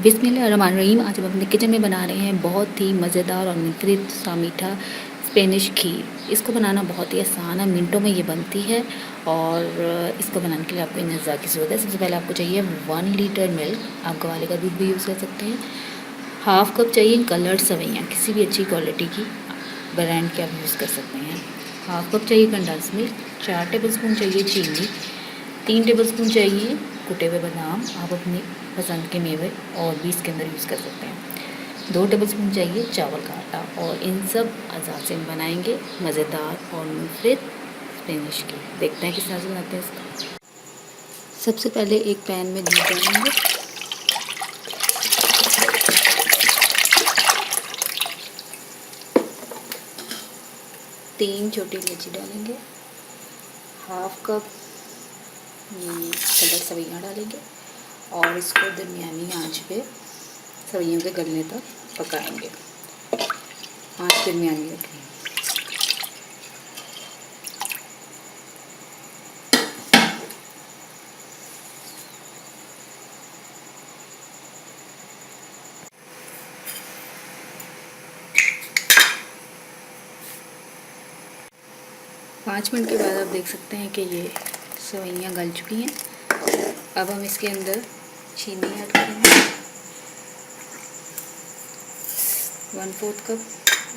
बिस्मिल्लाहिर्रहमानिर्रहीम। आज हम अपने किचन में बना रहे हैं बहुत ही मज़ेदार और मुनफरिद सा मीठा स्पेनिश खीर। इसको बनाना बहुत ही आसान है, मिनटों में ये बनती है। और इसको बनाने के लिए आपको इन अज़्ज़ा की ज़रूरत है। सबसे पहले आपको चाहिए 1 लीटर मिल्क, आप गवाले का दूध भी यूज़ कर सकते हैं। हाफ़ कप चाहिए कलर्ड सवैयाँ, किसी भी अच्छी क्वालिटी की ब्रांड के आप यूज़ कर सकते हैं। हाफ़ कप चाहिए कंडेंस मिल्क, 4 टेबल स्पून चाहिए चीनी, 3 टेबल स्पून चाहिए कुटे हुए बादाम, आप अपनी पसंद के मेवे और भी इसके अंदर यूज़ कर सकते हैं। 2 टेबल स्पून चाहिए चावल का आटा। और इन सब अज़ा से हम बनाएंगे मज़ेदार और मुनफरिद स्पेनिश की। देखते हैं किस तरह से बनाते हैं इसको। सबसे पहले एक पैन में दूध डालेंगे, तीन छोटी इलायची डालेंगे, हाफ़ कप ये कलर सवैयाँ डालेंगे और इसको दरमियानी आंच पे सवैयों के गलने तक पकाएंगे। आंच दरमियानी रखें। पाँच मिनट के बाद आप देख सकते हैं कि ये सवैयाँ गल चुकी हैं। अब हम इसके अंदर चीनी ऐड करेंगे 1/4 कप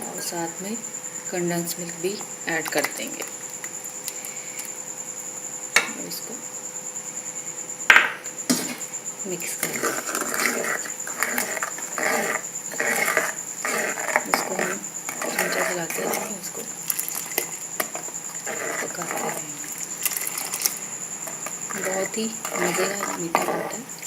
और साथ में कंडेंस मिल्क भी ऐड कर देंगे और इसको मिक्स कर देंगे। इसको हम चमचा चलाते रहेंगे, इसको पकाते रहेंगे। बहुत ही मज़ेदार मीठा बनता है।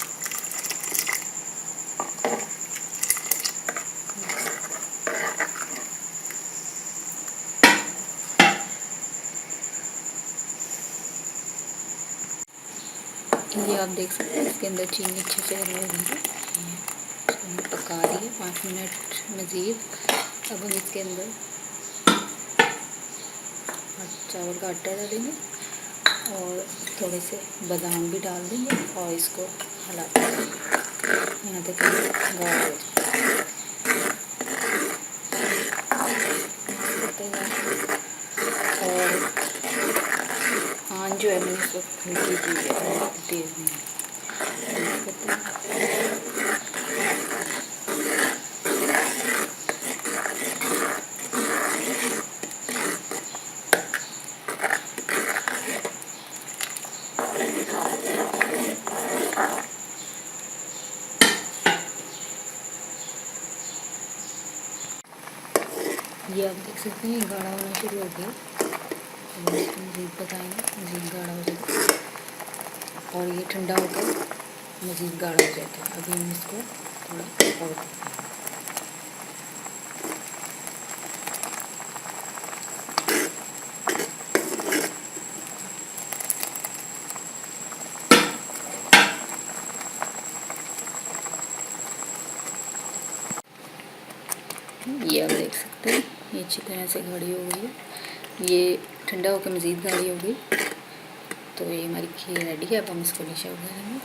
ये आप देख सकते हैं इसके अंदर चीनी अच्छे से रही है, पका रही है 5 मिनट मज़ीद। अब हम इसके अंदर चावल का आटा डालेंगे और थोड़े से बादाम भी डाल देंगे और इसको हिलाते रहेंगे यहाँ तक गाढ़ा हो जाए। और आंच जो है मैंने इसको हल्की की है, तेज़ नहीं। ये आप देख सकते हैं गाढ़ा होना शुरू हो गया। इसको मज़ीद पकाएंगे, मज़ीद गाढ़ा हो जाएगा और ये ठंडा होकर मज़ीद गाढ़ा हो जाता है। अभी हम इसको थोड़ा और ये आप देख सकते हैं ये अच्छी तरह से गाढ़ी हो गई है। ये ठंडा होकर मज़ीद गाढ़ी हो गई तो ये हमारी खीर रेडी है। अब हम इसको डिश आउट करेंगे।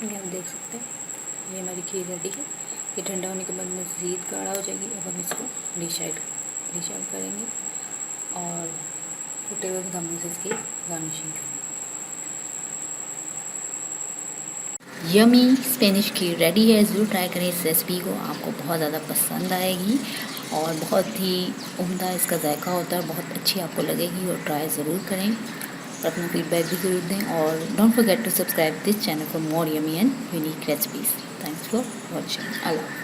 ये आप देख सकते हैं ये हमारी खीर रेडी है। ये ठंडा होने के बाद मज़ीद गाढ़ा हो जाएगी। अब हम इसको डिश आउट करेंगे और टूटे हुए बादामों से इसकी गार्निशिंग करेंगे। यमी स्पेनिश खीर रेडी है। ज़रूर ट्राई करें इस रेसिपी को, आपको बहुत ज़्यादा पसंद आएगी और बहुत ही उम्दा इसका जायका होता है, बहुत अच्छी आपको लगेगी। और ट्राई ज़रूर करें और अपना फीडबैक भी ज़रूर दें। और don't forget to subscribe this channel for more yummy and unique recipes. Thanks for watching. Allah.